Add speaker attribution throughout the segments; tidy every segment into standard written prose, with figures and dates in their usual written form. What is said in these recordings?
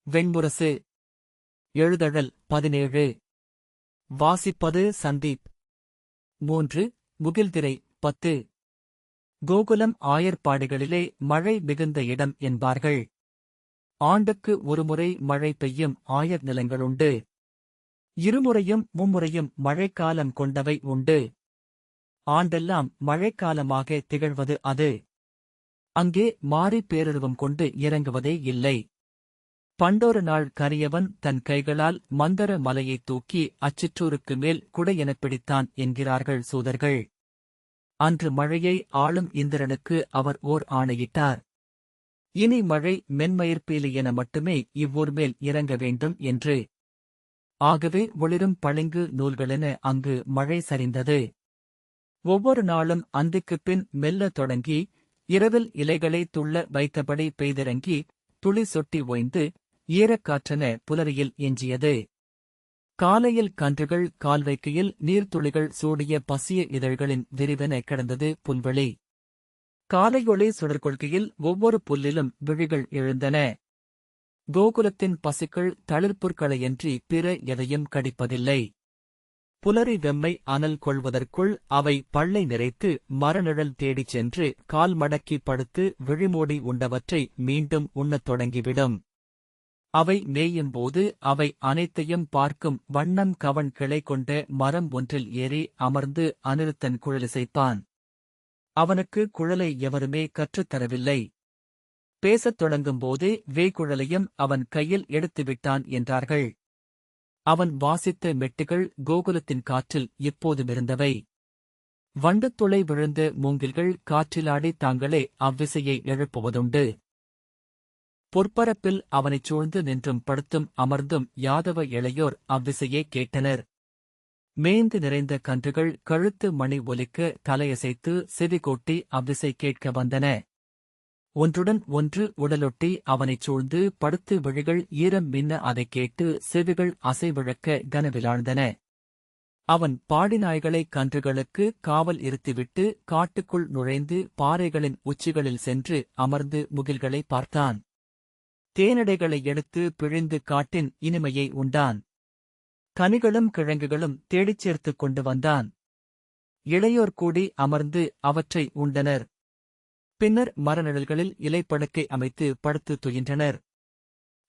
Speaker 1: வெண்முரசு. எழுதழல் 17. வாசிப்பது சந்தீப். 3. முகில்திரை 10. கோகுலம் ஆயர்பாடிகளிலே மழை மிகுந்த இடம் என்பார்கள். ஆண்டுக்கு ஒருமுறை மழை பெய்யும் ஆயர் நிலங்களுண்டு. இருமுறையும் மும்முறையும் மழைக்காலம் கொண்டவை உண்டு. ஆண்டெல்லாம் மழைக்காலமாக திகழ்வது அது. அங்கே மாறி பேருருவம் கொண்டு இறங்குவதே இல்லை. பண்டொரு நாள் கரியவன் தன் கைகளால் மந்தர மலையைத் தூக்கி அச்சிற்றூருக்கு மேல் குடையெனப் பிடித்தான் என்கிறார்கள் சூதர்கள். அன்று மழையை ஆளும் இந்திரனுக்கு அவர் ஓர் ஆணையிட்டார். இனி மழை மென்மயிர்பீலி என மட்டுமே இவ்வூர் மேல் இறங்க வேண்டும் என்று. ஆகவே ஒளிரும் பளிங்கு நூல்களென அங்கு மழை சரிந்தது. ஒவ்வொரு நாளும் அந்திக்குப் பின் மெல்லத் தொடங்கி, இரவில் இலைகளை துள்ள வைத்தபடி பெய்திறங்கி, துளி சொட்டி ஓய்ந்து, ஈரக்காற்றென புலரியில் எஞ்சியது. காலையில் கன்றுகள் கால் வைக்கையில் நீர்த்துளிகள் சூடிய பசிய இதழ்களின் விரிவென கிடந்தது புல்வெளி. காலையொளி சுடர்கொள்கையில் ஒவ்வொரு புல்லிலும் விழிகள் எழுந்தன. கோகுலத்தின் பசுக்கள் தளிர்ப்புற்களையன்றி பிற எதையும் கடிப்பதில்லை. புலரி வெம்மை அனல் கொள்வதற்குள் அவை பள்ளை நிறைத்து மரநிழல் தேடிச் சென்று கால் மடக்கி படுத்து விழிமூடி உண்டவற்றை மீண்டும் உண்ணத் தொடங்கிவிடும். அவை மேயும்போது அவை அனைத்தையும் பார்க்கும் வண்ணம் கவன் கிளை கொண்ட மரம் ஒன்றில் ஏறி அமர்ந்து அனிருத்தன் குழலிசைப்பான். அவனுக்கு குழலை எவருமே கற்றுத்தரவில்லை. பேசத் தொடங்கும்போதே வேகுழலையும் அவன் கையில் எடுத்துவிட்டான் என்றார்கள். அவன் வாசித்த மெட்டுகள் கோகுலத்தின் காற்றில் எப்போதுமிருந்தவை. வண்டுத்துளை விழுந்த மூங்கில்கள் காற்றிலாடி தாங்களே அவ்விசையை எழுப்புவதுண்டு. பொற்பரப்பில் அவனைச் சூழ்ந்து நின்றும் படுத்தும் அமர்ந்தும் யாதவ இளையோர் அவ்விசையே கேட்டனர். மேய்ந்து நிறைந்த கன்றுகள் கழுத்து மணி ஒலிக்க தலையசைத்து செவிகோட்டி அவ்விசை கேட்க வந்தன. ஒன்றுடன் ஒன்று உடலொட்டி அவனைச் சூழ்ந்து படுத்து விழிகள் ஈரம் மின்ன அதைக் கேட்டு செவிகள் அசைவிழக்க கனவிலாழ்ந்தன. அவன் பாடிநாய்களை கன்றுகளுக்கு காவல் இருத்திவிட்டு காட்டுக்குள் நுழைந்து பாறைகளின் உச்சிகளில் சென்று அமர்ந்து முகில்களை பார்த்தான். தேனடைகளை எடுத்து பிழிந்து காட்டின் இனிமையை உண்டான். கனிகளும் கிழங்குகளும் தேடிச் சேர்த்துக் கொண்டு வந்தான். இளையோர் கூடி அமர்ந்து அவற்றை உண்டனர். பின்னர் மரநிழல்களில் இலைப்படுக்கை அமைத்து படுத்து துயின்றனர்.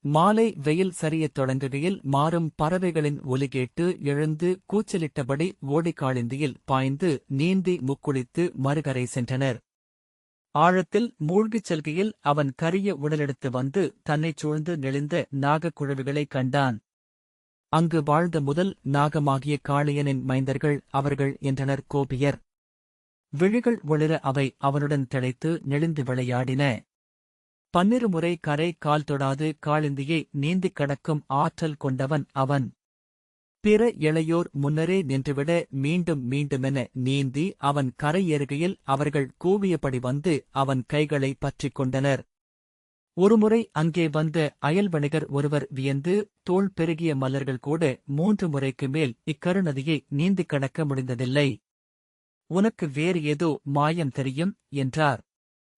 Speaker 1: மாலை வெயில் சரியத் தொடங்குகையில் மாறும் பறவைகளின் ஒலி கேட்டு எழுந்து கூச்சலிட்டபடி ஓடிக்காளிந்தியில் பாய்ந்து நீந்தி முக்குளித்து மறுகரை சென்றனர். ஆழத்தில் மூழ்கிச் செல்கையில் அவன் கரிய உடலெடுத்து வந்து தன்னைச் சூழ்ந்து நெளிந்த நாகக் குழவிகளைக் கண்டான். அங்கு வாழ்ந்த முதல் நாகமாகிய காளியனின் மைந்தர்கள் அவர்கள் என்றனர் கோபியர். விழிகள் ஒளிர அவை அவனுடன் திளைத்து நெளிந்து விளையாடின. 12 முறை கரை கால் தொடாது காளிந்தியை நீந்திக் கடக்கும் ஆற்றல் கொண்டவன் அவன். பிற இளையோர் முன்னரே நின்றுவிட மீண்டும் மீண்டுமென நீந்தி அவன் கரை ஏறுகையில் அவர்கள் கூவியபடி வந்து அவன் கைகளை பற்றிக் கொண்டனர். ஒருமுறை அங்கே வந்த அயல் வணிகர் ஒருவர் வியந்து, தோள் பெருகிய மலர்கள் கூட 3 முறைக்கு மேல் இக்கருநதியை நீந்திக் கடக்க முடிந்ததில்லை. உனக்கு வேறு ஏதோ மாயம் தெரியும் என்றார்.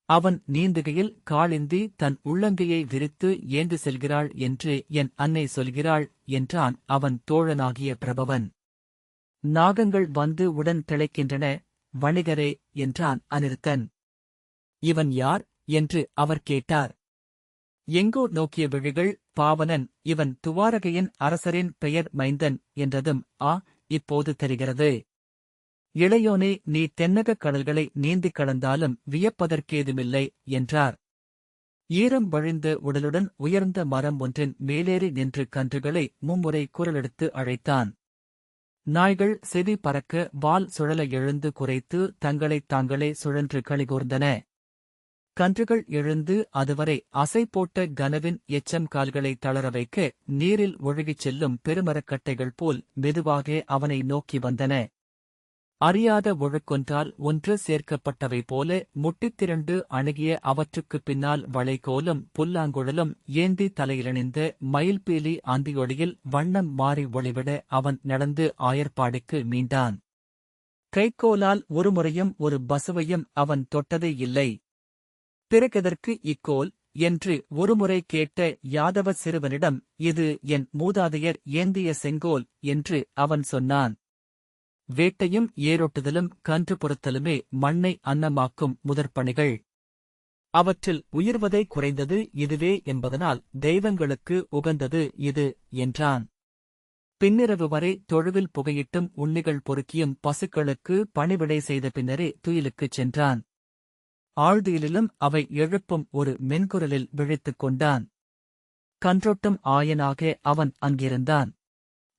Speaker 1: அவன் நீந்துகையில் காளிந்தி தன் உள்ளங்கையை விரித்து ஏந்து செல்கிறாள் என்று என் அன்னை சொல்கிறாள் என்றான் அவன் தோழனாகிய பிரபவன். நாகங்கள் வந்து உடன் திளைக்கின்றன வணிகரே என்றான் அனிருத்தன். இவன் யார் என்று அவர் கேட்டார். எங்கோ நோக்கிய விழிகள் பாவனன் இவன் துவாரகையின் அரசரின் பெயர் மைந்தன் என்றதும் இப்போது தெரிகிறது. இளையோனே, நீ தென்னகக் கடல்களை நீந்திக் கடந்தாலும் வியப்பதற்கேதுமில்லை என்றார். ஈரம் வழிந்த உடலுடன் உயர்ந்த மரம் ஒன்றின் மேலேறி நின்று கன்றுகளை மும்முறை குரலெடுத்து அழைத்தான். நாய்கள் செவி பறக்க வால் சுழல எழுந்து குரைத்து தங்களைத் தாங்களே சுழன்று களிகூர்ந்தன. கன்றுகள் எழுந்து அதுவரை அசை போட்ட கனவின் எச்சம் கால்களை தளர வைக்க நீரில் ஒழுகிச் செல்லும் பெருமரக்கட்டைகள் போல் மெதுவாக அவனை நோக்கி வந்தன. அறியாத ஒழுக்கொன்றால் ஒன்று சேர்க்கப்பட்டவை போல முட்டித்திரண்டு அணுகிய அவற்றுக்குப் பின்னால் வளைகோலும் புல்லாங்குழலும் ஏந்தி தலையிலணிந்த மயில்பீலி அந்தியொளியில் வண்ணம் மாறி ஒளிவிட அவன் நடந்து ஆயர்பாடிக்கு மீண்டான். கைக்கோலால் ஒருமுறையும் ஒரு பசுவையும் அவன் தொட்டதே இல்லை. பிறகெதற்கு இக்கோல் என்று ஒருமுறை கேட்ட யாதவ சிறுவனிடம், இது என் மூதாதையர் ஏந்திய செங்கோல் என்று அவன் சொன்னான். வேட்டையும் ஏரோட்டுதலும் கன்று பொறுத்தலுமே மண்ணை அன்னமாக்கும் முதற்பணிகள். அவற்றில் உயிர்வதை குறைந்தது இதுவே என்பதனால் தெய்வங்களுக்கு உகந்தது இது என்றான். பின்னிரவு வரை தொழுவில் புகையிட்டும் உண்ணிகள் பொறுக்கியும் பசுக்களுக்கு பணிவிடை செய்த பின்னரே துயிலுக்குச் சென்றான். ஆழ்துயிலிலும் அவை எழுப்பும் ஒரு மென்குரலில் விழித்துக் கொண்டான். கன்றொட்டும் ஆயனாக அவன் அங்கிருந்தான்.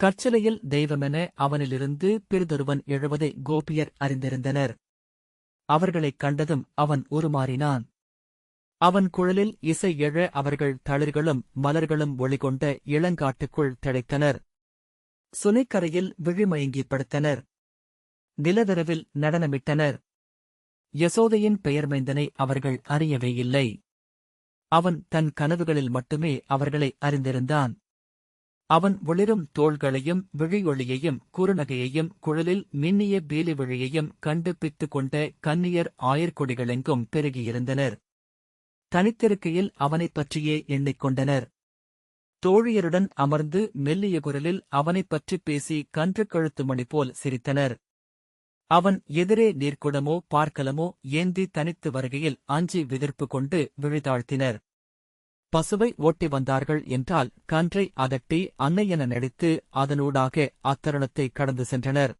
Speaker 1: கற்சிலையில் தெய்வமென அவனிலிருந்து பிறிதொருவன் எழுவதை கோபியர் அறிந்திருந்தனர். அவர்களைக் கண்டதும் அவன் உருமாறினான். அவன் குழலில் இசை எழ அவர்கள் தளிர்களும் மலர்களும் ஒளிகொண்ட இளங்காட்டுக்குள் திளைத்தனர். சுனைக்கரையில் விழிமயங்கிப் படுத்தனர். நிலவிரவில் நடனமிட்டனர். யசோதையின் பெயர்மைந்தனை அவர்கள் அறியவே இல்லை. அவன் தன் கனவுகளில் மட்டுமே அவர்களை அறிந்திருந்தான். அவன் ஒளிரும் தோள்களையும் விழியொளியையும் குறுநகையையும் குழலில் மின்னிய பீலி விழியையும் கண்டு பித்துக் கொண்ட கன்னியர் ஆயர்கொடிகளெங்கும் பெருகியிருந்தனர். தனித்திருக்கையில் அவனைப் பற்றியே எண்ணிக்கொண்டனர். தோழியருடன் அமர்ந்து மெல்லிய குரலில் அவனைப் பற்றிப் பேசி கன்று கழுத்து மணி போல் சிரித்தனர். அவன் எதிரே நீர்க்குடமோ பார்க்கலமோ ஏந்தி தனித்து வருகையில் அஞ்சி விதிர்ப்பு கொண்டு விழிதாழ்த்தினர். பசுவை ஓட்டி வந்தார்கள் என்றால் கன்றை அதட்டி அன்னையென நடித்து அதனூடாக அத்தருணத்தை கடந்து சென்றனர்.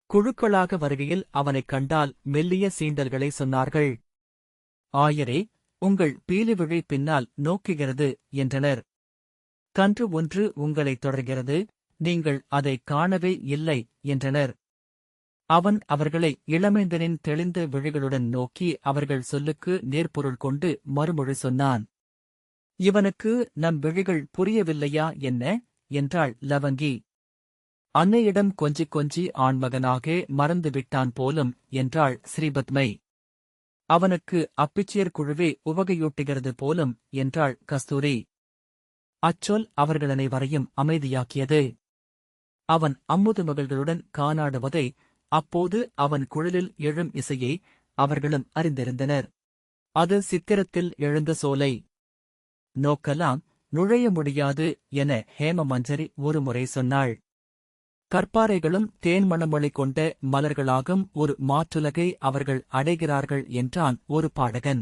Speaker 1: குழுக்களாக வருகையில் அவனைக் கண்டால் மெல்லிய சீண்டல்களை சொன்னார்கள். ஆயரே, உங்கள் பீலிவிழி பின்னால் நோக்குகிறது என்றனர். கன்று ஒன்று உங்களைத் தொடர்கிறது, நீங்கள் அதைக் காணவே இல்லை என்றனர். அவன் அவர்களை இளமைந்தனின் தெளிந்த விழிகளுடன் நோக்கி அவர்கள் சொல்லுக்கு நேர்பொருள் கொண்டு மறுமொழி சொன்னான். இவனுக்கு நம் விழிகள் புரியவில்லையா என்ன என்றாள் லவங்கி. அன்னையிடம் கொஞ்சிக் கொஞ்சி ஆண்மகனாக மறந்துவிட்டான் போலும் என்றாள் ஸ்ரீபத்மை. அவனுக்கு அப்பிச்சியர் குழுவே உவகையூட்டுகிறது போலும் என்றாள் கஸ்தூரி. அச்சொல் அவர்களனைவரையும் அமைதியாக்கியது. அவன் அம்முது மகள்களுடன் காணாடுவதை, அப்போது அவன் குழலில் எழும் இசையை அவர்களும் அறிந்திருந்தனர். அது சித்திரத்தில் எழுந்த சோலை. நோக்கலாம், நுழைய முடியாது என ஹேமமஞ்சரி ஒருமுறை சொன்னாள். கற்பாறைகளும் தேன்மணமொழி கொண்ட மலர்களாகும் ஒரு மாற்றுலகை அவர்கள் அடைகிறார்கள் என்றான் ஒரு பாடகன்.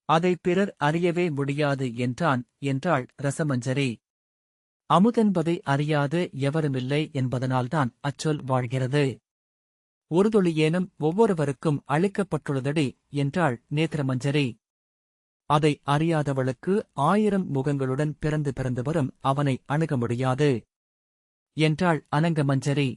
Speaker 1: அதை பிறர் அறியவே முடியாது என்றாள் ரசமஞ்சரி. அமுதென்பதை அறியாது எவருமில்லை என்பதனால்தான் அச்சொல் வாழ்கிறது. ஒரு துளியேனும் ஒவ்வொருவருக்கும் அளிக்கப்பட்டுள்ளதடி என்றாள் நேத்திரமஞ்சரி. அதை அறியாதவளுக்கு 1000 முகங்களுடன் பிறந்து வரும் அவனை அணுக முடியாது என்றாள் அனங்கமஞ்சரி.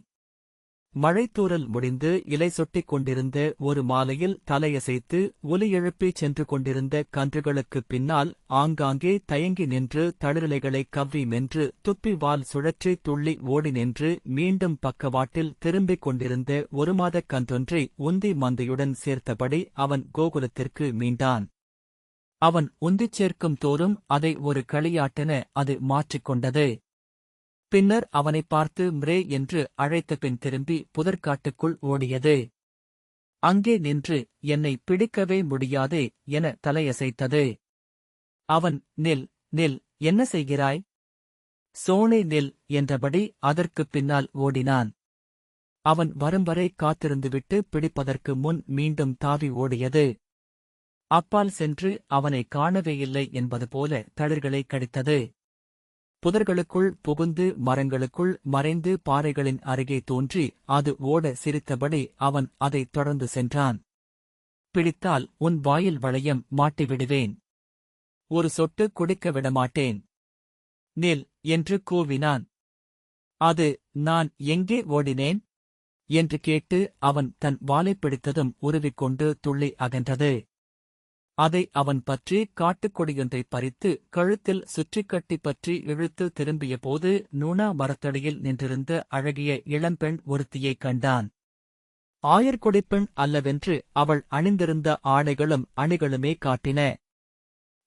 Speaker 1: மழைத்தூறல் முடிந்து இலை சொட்டிக் கொண்டிருந்த ஒரு மாலையில் தலையசைத்து ஒலி எழுப்பிச் சென்று கொண்டிருந்த கன்றுகளுக்குப் பின்னால் ஆங்காங்கே தயங்கி நின்று தளிரிலைகளைக் கவ்வி மென்று துப்பி வால் சுழற்றி துள்ளி ஓடி நின்று மீண்டும் பக்கவாட்டில் திரும்பிக் கொண்டிருந்த ஒரு மாதக் கன்றொன்றை உந்தி மந்தையுடன் சேர்த்தபடி அவன் கோகுலத்திற்கு மீண்டான். அவன் உந்திச் சேர்க்கும் தோறும் அதை ஒரு களியாட்டென அது மாற்றிக்கொண்டது. பின்னர் அவனைப் பார்த்து மிரே என்று அழைத்த பின் திரும்பி புதற்காட்டுக்குள் ஓடியது. அங்கே நின்று என்னை பிடிக்கவே முடியாதே என தலையசைத்தது. அவன் நில் நில், என்ன செய்கிறாய்? சோனே நில் என்றபடி அதற்குப் பின்னால் ஓடினான். அவன் வரும்வரை காத்திருந்துவிட்டு பிடிப்பதற்கு முன் மீண்டும் தாவி ஓடியது. அப்பால் சென்று அவனை காணவேயில்லை என்பது போல தளிர்களை கடித்தது. புதர்களுக்குள் புகுந்து மரங்களுக்குள் மறைந்து பாறைகளின் அருகே தோன்றி அது ஓட சிரித்தபடி அவன் அதைத் தொடர்ந்து சென்றான். பிடித்தால் உன் வாயில் வளையம் மாட்டிவிடுவேன். ஒரு சொட்டு குடிக்க விடமாட்டேன். நில் என்று கூவினான். அது நான் எங்கே ஓடினேன் என்று கேட்டு அவன் தன் வாலைப் பிடித்ததும் உருவிக்கொண்டு துள்ளி அகன்றது. அதை அவன் பற்றி காட்டுக்கொடியொன்றைப் பறித்து கழுத்தில் சுற்றிக்கட்டி பற்றி இழுத்து திரும்பியபோது நூனா மரத்தடியில் நின்றிருந்த அழகிய இளம்பெண் ஒருத்தியைக் கண்டான். ஆயர்கொடிப்பெண் அல்லவென்று அவள் அணிந்திருந்த ஆடைகளும் அணிகளுமே காட்டின.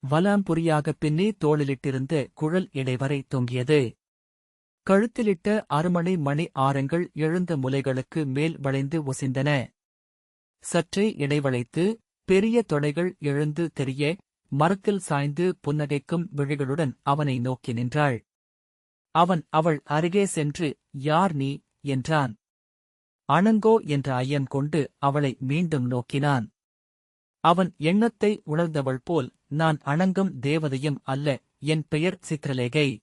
Speaker 1: வலாம்புரியாகப் பின்னி தோளிலிட்டிருந்த குழல் இடைவரை தொங்கியது. கழுத்திலிட்ட அருமணி மணி ஆரங்கள் எழுந்த முலைகளுக்கு மேல் வளைந்து ஒசிந்தன. சற்றே இடைவளைத்து பெரிய தொடைகள் எழுந்து தெரிய மரத்தில் சாய்ந்து புன்னகைக்கும் விழிகளுடன் அவனை நோக்கி நின்றாள். அவன் அவள் அருகே சென்று, யார் நீ? என்றான். அணங்கோ என்ற ஐயம் கொண்டு அவளை மீண்டும் நோக்கினான். அவன் எண்ணத்தை உணர்ந்தவள் போல், நான் அணங்கும் தேவதையும் அல்ல, என் பெயர் சித்ரலேகை.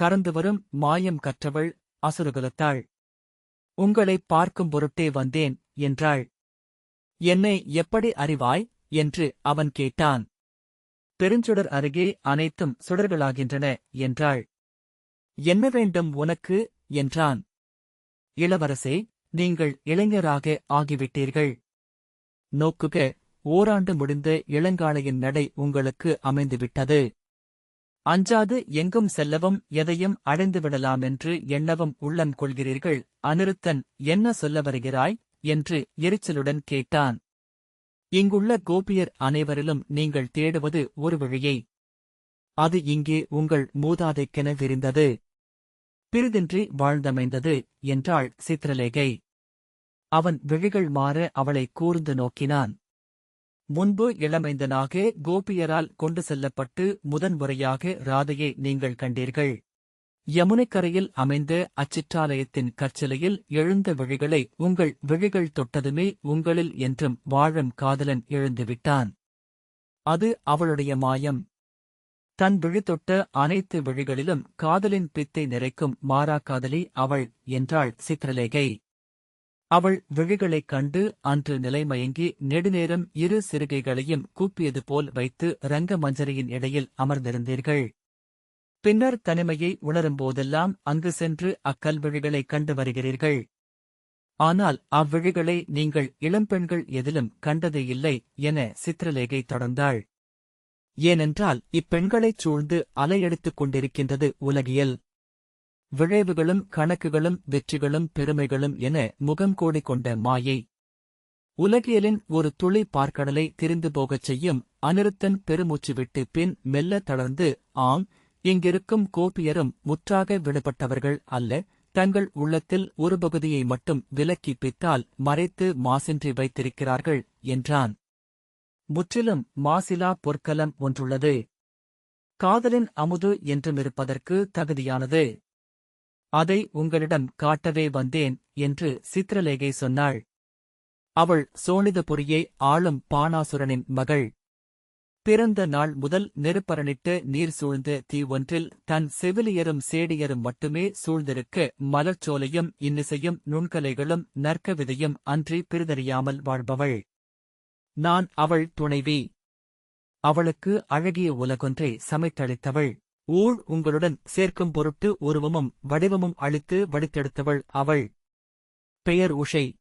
Speaker 1: கறந்துவரும் மாயம் கற்றவள், அசுரகுலத்தாள். உங்களைப் பார்க்கும் பொருட்டே வந்தேன் என்றாள். என்னை எப்படி அறிவாய்? என்று அவன் கேட்டான். பெருஞ்சுடர் அருகே அனைத்தும் சுடர்களாகின்றன என்றாள். என்ன வேண்டும் உனக்கு? என்றான். இளவரசே, நீங்கள் இளைஞராக ஆகிவிட்டீர்கள். நோக்குக, ஓராண்டு முடிந்த இளங்காளையின் நடை உங்களுக்கு அமைந்துவிட்டது. அஞ்சாது எங்கும் செல்லவும் எதையும் அடைந்துவிடலாமென்று எண்ணவும் உள்ளம் கொள்கிறீர்கள். அனிருத்தன் என்ன சொல்ல வருகிறாய்? என்று எரிச்சலுடன் கேட்டான். இங்குள்ள கோபியர் அனைவரிலும் நீங்கள் தேடுவது ஒரு வழியை. அது இங்கே உங்கள் மூதாதைக்கென விரிந்தது. பிறிதின்றி வாழ்ந்தமைந்தது என்றாள் சித்ரலேகை. அவன் விழிகள் மாற அவளை கூர்ந்து நோக்கினான். முன்பு இளமைந்தனாக கோபியரால் கொண்டு செல்லப்பட்டு முதன்முறையாக ராதையை நீங்கள் கண்டீர்கள். யமுனைக்கரையில் அமைந்த அச்சிற்றாலயத்தின் கற்சிலையில் எழுந்த விழிகளை உங்கள் விழிகள் தொட்டதுமே உங்களில் என்றும் வாழும் காதலன் எழுந்துவிட்டான். அது அவளுடைய மாயம். தன் விழி தொட்ட அனைத்து விழிகளிலும் காதலின் பித்தை நிறைக்கும் மாறாக்காதலி அவள் என்றாள் சித்ரலேகை. அவள் விழிகளைக் கண்டு அன்று நிலைமயங்கி நெடுநேரம் இரு சிறுகைகளையும் கூப்பியது போல் வைத்து ரங்கமஞ்சரியின் இடையில் அமர்ந்திருந்தீர்கள். பின்னர் தனிமையை உணரும்போதெல்லாம் அங்கு சென்று அக்கல்விழிகளைக் கண்டு வருகிறீர்கள். ஆனால் அவ்விழிகளை நீங்கள் இளம்பெண்கள் எதிலும் கண்டதே இல்லை என சித்ரலேகை தொடர்ந்தாள். ஏனென்றால் இப்பெண்களைச் சூழ்ந்து அலையெடுத்துக் கொண்டிருக்கின்றது உலகியல். விழைவுகளும் கணக்குகளும் வெற்றிகளும் பெருமைகளும் என முகங்கோடி கொண்ட மாயை. உலகியலின் ஒரு துளி பார்க்கடலை திரிந்து போகச் செய்யும். அனிருத்தன் பெருமூச்சு விட்டு பின் மெல்ல தளர்ந்து, ஆம், இங்கிருக்கும் கோபியரும் முற்றாக விடுபட்டவர்கள் அல்ல, தங்கள் உள்ளத்தில் ஒரு பகுதியை மட்டும் விலக்கி பித்தால் மறைத்து மாசின்றி வைத்திருக்கிறார்கள் என்றான். முற்றிலும் மாசிலா பொற்கலம் ஒன்றுள்ளது. காதலின் அமுது என்றுமிருப்பதற்கு தகுதியானது. அதை உங்களிடம் காட்டவே வந்தேன் என்று சித்ரலேகை சொன்னாள். அவள் சோனிதபுரியை ஆளும் பாணாசுரனின் மகள். பிறந்த நாள் முதல் நெருப்பரணிட்டு நீர் சூழ்ந்த தீ ஒன்றில் தன் செவிலியரும் சேடியரும் மட்டுமே சூழ்ந்திருக்க மலர்ச்சோலையும் இன்னிசையும் நுண்கலைகளும் நற்கவிதையும் அன்றி பிறிதறியாமல் வாழ்பவள். நான் அவள் துணைவி. அவளுக்கு அழகிய உலகொன்றை சமைத்தளித்தவள். ஊழ் உங்களுடன் சேர்க்கும் பொருட்டு உருவமும் வடிவமும் அளித்து வடித்தெடுத்தவள் அவள். பெயர் உஷை.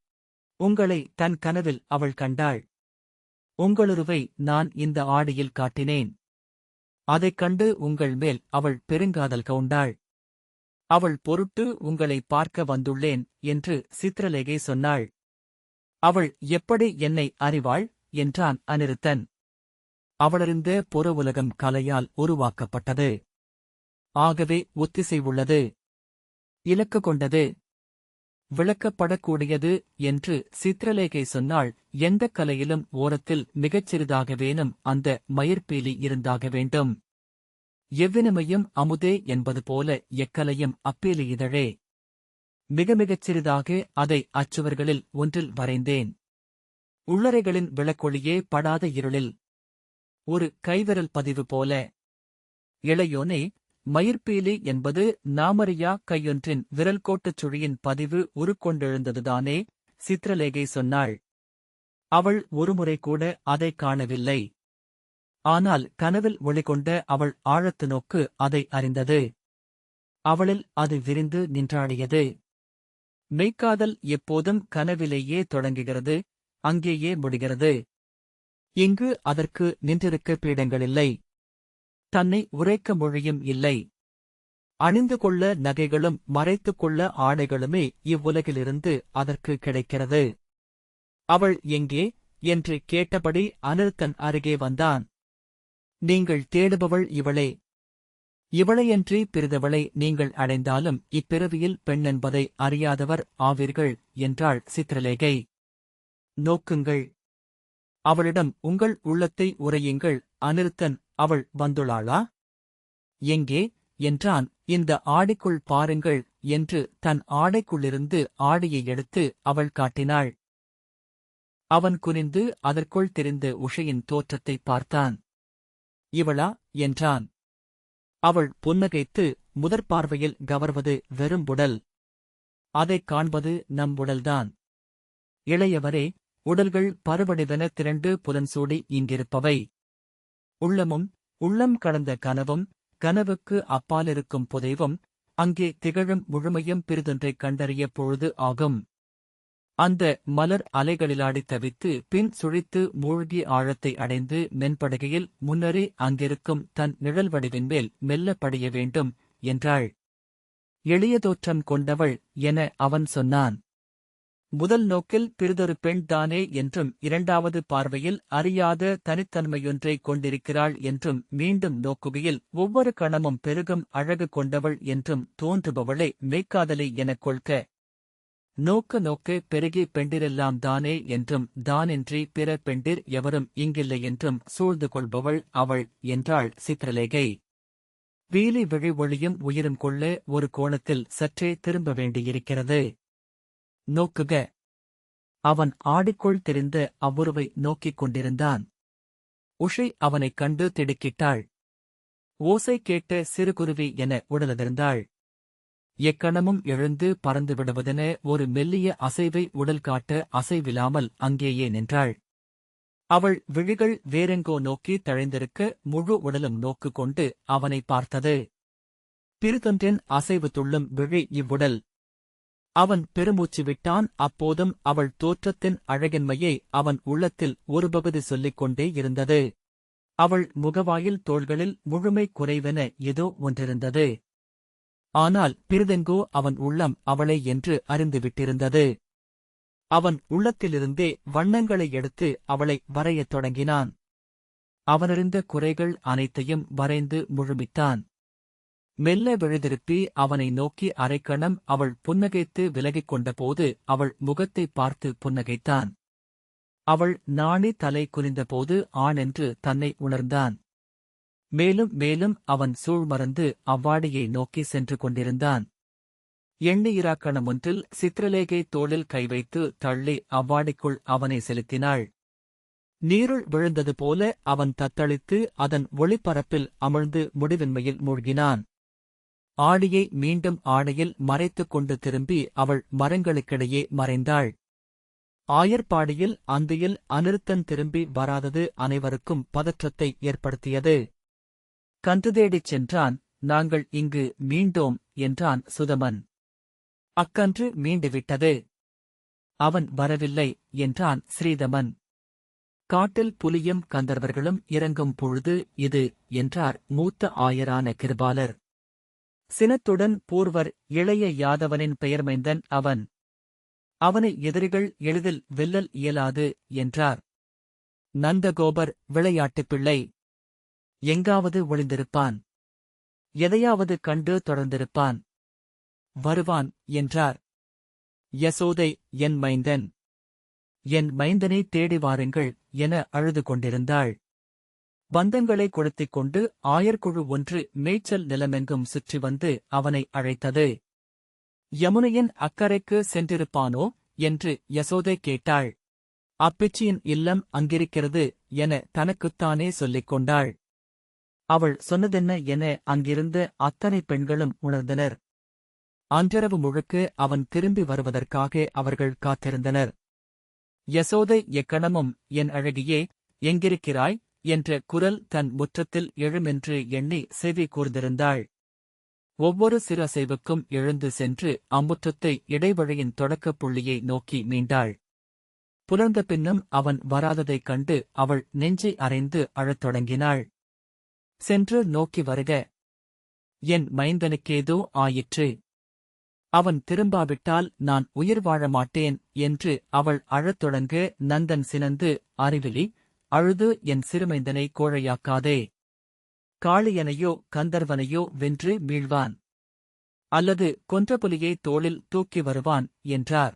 Speaker 1: உங்களை தன் கனவில் அவள் கண்டாள். உங்களுருவை நான் இந்த ஆடியில் காட்டினேன். அதைக் கண்டு உங்கள் மேல் அவள் பெருங்காதல் கவுண்டாள். அவள் பொருட்டு உங்களை பார்க்க வந்துள்ளேன் என்று சித்ரலேகை சொன்னாள். அவள் எப்படி என்னை அறிவாள் என்றான் அனிருத்தன். அவளறிந்த புற உலகம் கலையால் உருவாக்கப்பட்டது. ஆகவே ஒத்திசை உள்ளது, இலக்கு கொண்டது, விளக்கப்படக்கூடியது என்று சித்ரலேகை சொன்னாள். எந்தக் கலையிலும் ஓரத்தில் மிகச்சிறிதாகவேனும் அந்த மயிர்பீலி இருந்தாக வேண்டும். எவ்வினமையும் அமுதே என்பது போல எக்கலையும் அப்பீலி இதழே. மிக மிகச் சிறிதாக அதை அச்சுவர்களில் ஒன்றில் வரைந்தேன். உள்ளறைகளின் விளக்கொளியே படாத இருளில் ஒரு கைவிரல் பதிவு போல. இளையோனே, மயிர்பீலி என்பது நாமறியா கையொன்றின் விரல்கோட்டுச் சுழியின் பதிவு உருக்கொண்டெழுந்ததுதானே? சித்ரலேகை சொன்னாள். அவள் ஒருமுறை கூட அதைக் காணவில்லை. ஆனால் கனவில் ஒளிகொண்ட அவள் ஆழத்து நோக்கு அதை அறிந்தது. அவளில் அது விரிந்து நின்றாடியது. மெய்க்காதல் எப்போதும் கனவிலேயே தொடங்குகிறது, அங்கேயே முடிகிறது. இங்கு அதற்கு நின்றிருக்க பீடங்களில்லை. தன்னை உரைக்க மொழியும் இல்லை. அணிந்து கொள்ள நகைகளும் மறைத்துக் கொள்ள ஆடைகளுமே இவ்வுலகிலிருந்து அதற்கு கிடைக்கிறது. அவள் எங்கே என்று கேட்டபடி அனிருத்தன் அருகே வந்தான். நீங்கள் தேடுபவள் இவளே. இவளையன்றி பிறிதவளை நீங்கள் அடைந்தாலும் இப்பிறவியில் பெண்ணென்பதை அறியாதவர் ஆவீர்கள் என்றாள் சித்ரலேகை. நோக்குங்கள், அவளிடம் உங்கள் உள்ளத்தை உரையுங்கள், அநிருத்தன் அவள் வந்துளாளா? எங்கே என்றான். இந்த ஆடைக்குள் பாருங்கள் என்று தன் ஆடைக்குள்ளிருந்து ஆடையை எடுத்து அவள் காட்டினாள். அவன் குனிந்து அதற்குள் தெரிந்த உஷையின் தோற்றத்தை பார்த்தான். இவளா என்றான். அவள் புன்னகைத்து, முதற்பார்வையில் கவர்வது வெறும் உடல். அதைக் காண்பது நம் உடல்தான். இளையவரே, உடல்கள் பருவடிவென திரண்டு புலன்சூடி இங்கிருப்பவை. உள்ளமும் உள்ளம் கடந்த கனவும் கனவுக்கு அப்பாலிருக்கும் புதைவும் அங்கே திகழும் முழுமையும் பிறிதொன்றைக் கண்டறிய பொழுது ஆகும். அந்த மலர் அலைகளிலாடி தவித்து பின் சுழித்து மூழ்கி ஆழத்தை அடைந்து மென்படுகையில் முன்னரே அங்கிருக்கும் தன் நிழல் வடிவின் மேல் மெல்ல படிய வேண்டும் என்றாள். எளிய தோற்றம் கொண்டவள் என அவன் சொன்னான். முதல் நோக்கில் பிறிதொரு பெண் தானே என்றும் இரண்டாவது பார்வையில் அறியாத தனித்தன்மையொன்றை கொண்டிருக்கிறாள் என்றும் மீண்டும் நோக்குகையில் ஒவ்வொரு கணமும் பெருகும் அழகு கொண்டவள் என்றும் தோன்றுபவளே மெய்க்காதலி எனக் கொள்க. நோக்க நோக்க பெருகி பெண்டிரெல்லாம் தானே என்றும் தானின்றி பிற பெண்டிர் எவரும் இங்கில்லை என்றும் சூழ்ந்து கொள்பவள் அவள் என்றாள் சித்திரலேகை. வீலி விழி ஒளியும் உயிரும் கொள்ள ஒரு கோணத்தில் சற்றே திரும்ப வேண்டியிருக்கிறது. நோக்குக. அவன் ஆடிக்குள் தெரிந்த அவ்வுருவை நோக்கிக் கொண்டிருந்தான். உஷை அவனைக் கண்டு திடுக்கிட்டாள். ஓசை கேட்ட சிறுகுருவி என உடலதிர்ந்தாள். எக்கணமும் எழுந்து பறந்து விடுவதென ஒரு மெல்லிய அசைவை உடல் காட்ட அசைவிலாமல் அங்கேயே நின்றாள். அவள் விழிகள் வேறெங்கோ நோக்கி தழைந்திருக்க முழு உடலும் நோக்கு கொண்டு அவனை பார்த்தது. பிறிதொன்றின் அசைவு துள்ளும் விழி இவ்வுடல். அவன் பெருமூச்சு விட்டான். அப்போதும் அவள் தோற்றத்தின் அழகின்மையை அவன் உள்ளத்தில் ஒரு பகுதி சொல்லிக் கொண்டே இருந்தது. அவள் முகவாயில் தோள்களில் முழுமை குறைவென ஏதோ ஒன்றிருந்தது. ஆனால் பிறிதெங்கோ அவன் உள்ளம் அவளை என்று அறிந்துவிட்டிருந்தது. அவன் உள்ளத்திலிருந்தே வண்ணங்களை எடுத்து அவளை வரையத் தொடங்கினான். அவனறிந்த குறைகள் அனைத்தையும் வரைந்து முழுமித்தான். மெல்ல விழுதிருப்பி அவனை நோக்கி அரைக்கணம் அவள் புன்னகைத்து விலகிக் கொண்டபோது அவள் முகத்தைப் பார்த்து புன்னகைத்தான். அவள் நாணி தலை குனிந்தபோது ஆணென்று தன்னை உணர்ந்தான். மேலும் மேலும் அவன் சூழ்மறந்து அவ்வாடியை நோக்கி சென்று கொண்டிருந்தான். எண்ணியிராக்கணம் ஒன்றில் சித்திரலேகை தோளில் கை வைத்து தள்ளி அவ்வாடிக்குள் அவனை செலுத்தினாள். நீருள் விழுந்தது போல அவன் தத்தளித்து அதன் ஒளிப்பரப்பில் அமிழ்ந்து முடிவின்மையில் மூழ்கினான். ஆடியை மீண்டும் ஆடையில் மறைத்துக் கொண்டு திரும்பி அவள் மரங்களுக்கிடையே மறைந்தாள். ஆயர்பாடியில் அந்தியில் அநிருத்தன் திரும்பி வராதது அனைவருக்கும் பதற்றத்தை ஏற்படுத்தியது. கன்று தேடிச் சென்றான். நாங்கள் இங்கு மீண்டோம் என்றான் சுதமன். அக்கன்று மீண்டுவிட்டது. அவன் வரவில்லை என்றான் ஸ்ரீதமன். காட்டில் புலியும் கந்தர்வர்களும் இறங்கும் பொழுது இது என்றார் மூத்த ஆயரான கிருபாலர். சினத்துடன் பூர்வர் இளைய யாதவனின் பெயர்மைந்தன் அவன். அவனை எதிரிகள் எளிதில் வெல்லல் இயலாது என்றார். நந்தகோபர் விளையாட்டுப் பிள்ளை. எங்காவது ஒளிந்திருப்பான். எதையாவது கண்டு தொடர்ந்திருப்பான். வருவான் என்றார். யசோதை என் மைந்தன். என் மைந்தனை தேடி வாருங்கள் என அழுது கொண்டிருந்தாள். பந்தங்களை கொளுத்திக் கொண்டு ஆயர்குழு ஒன்று மேய்ச்சல் நிலமெங்கும் சுற்றி வந்து அவனை அழைத்தது. யமுனையின் அக்கரைக்கு சென்றிருப்பானோ என்று யசோதை கேட்டாள். அப்பிச்சியின் இல்லம் அங்கிருக்கிறது என தனக்குத்தானே சொல்லிக் கொண்டாள். அவள் சொன்னதென்ன என அங்கிருந்த அத்தனை பெண்களும் உணர்ந்தனர். அன்றிரவு முழுக்க அவன் திரும்பி வருவதற்காக அவர்கள் காத்திருந்தனர். யசோதை எக்கணமும் என் அழகியே, எங்கிருக்கிறாய் என்ற குரல் தன் முற்றத்தில் எழுமென்று எண்ணி செவி கூர்ந்திருந்தாள். ஒவ்வொரு சிறு அசைவுக்கும் எழுந்து சென்று அம்முற்றத்தை இடைவழியின் தொடக்கப் புள்ளியை நோக்கி மீண்டாள். புலர்ந்த பின்னும் அவன் வராததைக் கண்டு அவள் நெஞ்சை அறைந்து அழத் தொடங்கினாள். சென்று நோக்கி வருக. என் மைந்தனுக்கேதோ ஆயிற்று. அவன் திரும்பாவிட்டால் நான் உயிர் வாழ மாட்டேன் என்று அவள் அழத் தொடங்க நந்தன் சினந்து, அறிவிலி, அழுது என் சிறுமைந்தனை கோழையாக்காதே. காளியனையோ கந்தர்வனையோ வென்று மீழ்வான். அல்லது கொன்ற புலியை தோளில் தூக்கி வருவான் என்றார்.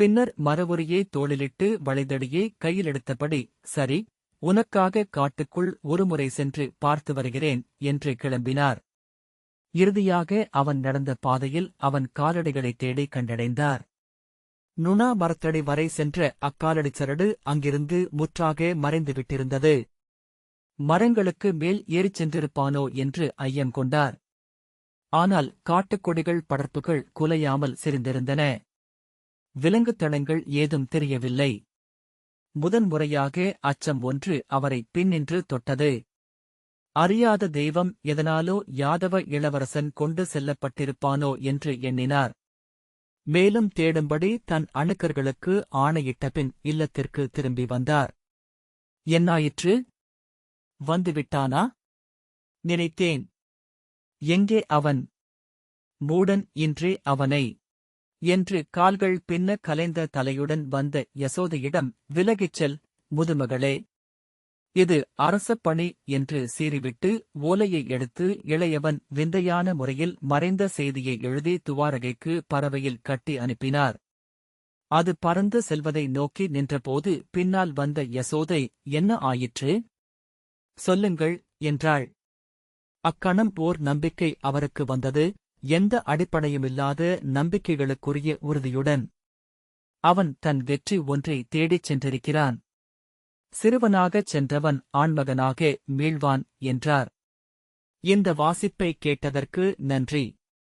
Speaker 1: பின்னர் மரவுரியை தோளிலிட்டு வளைதடியை கையிலெடுத்தபடி, சரி, உனக்காக காட்டுக்குள் ஒருமுறை சென்று பார்த்து வருகிறேன் என்று கிளம்பினார். இறுதியாக அவன் நடந்த பாதையில் அவன் காலடிகளைத் தேடி கண்டடைந்தார். நுணா மரத்தடி வரை சென்ற அக்காலடிச் சரடு அங்கிருந்து முற்றாக மறைந்துவிட்டிருந்தது. மரங்களுக்கு மேல் ஏறிச் சென்றிருப்பானோ என்று ஐயம் கொண்டார். ஆனால் காட்டுக்கொடிகள் படர்ப்புகள் குலையாமல் செறிந்திருந்தன. விலங்குத் தடங்கள் ஏதும் தெரியவில்லை. முதன்முறையாக அச்சம் ஒன்று அவரை பின்னின்று தொட்டது. அறியாத தெய்வம் எதனாலோ யாதவ இளவரசன் கொண்டு செல்லப்பட்டிருப்பானோ என்று எண்ணினார். மேலும் தேடும்படி தன் அணுக்கர்களுக்கு ஆணையிட்டபின் இல்லத்திற்கு திரும்பி வந்தார். என்னாயிற்று? வந்துவிட்டானா? நினைத்தேன். எங்கே அவன்? மூடன் இன்றே அவனை என்று கால்கள் பின்ன கலைந்த தலையுடன் வந்த யசோதையிடம், விலகிச் செல், முதுமகளே. இது அரச பணி என்று சீறிவிட்டு ஓலையை எடுத்து இளையவன் விந்தையான முறையில் மறைந்த செய்தியை எழுதி துவாரகைக்கு பறவையில் கட்டி அனுப்பினார். அது பறந்து செல்வதை நோக்கி நின்றபோது பின்னால் வந்த யசோதை, என்ன ஆயிற்று? சொல்லுங்கள் என்றாள். அக்கணம் ஓர் நம்பிக்கை அவருக்கு வந்தது, எந்த அடிப்படையுமில்லாத நம்பிக்கைகளுக்குரிய உறுதியுடன். அவன் தன் வெற்றி ஒன்றை தேடிச் சென்றிருக்கிறான். சிறுவனாகச் சென்றவன் ஆண்மகனாக மீள்வான் என்றார். இந்த வாசிப்பை கேட்டதற்கு நன்றி.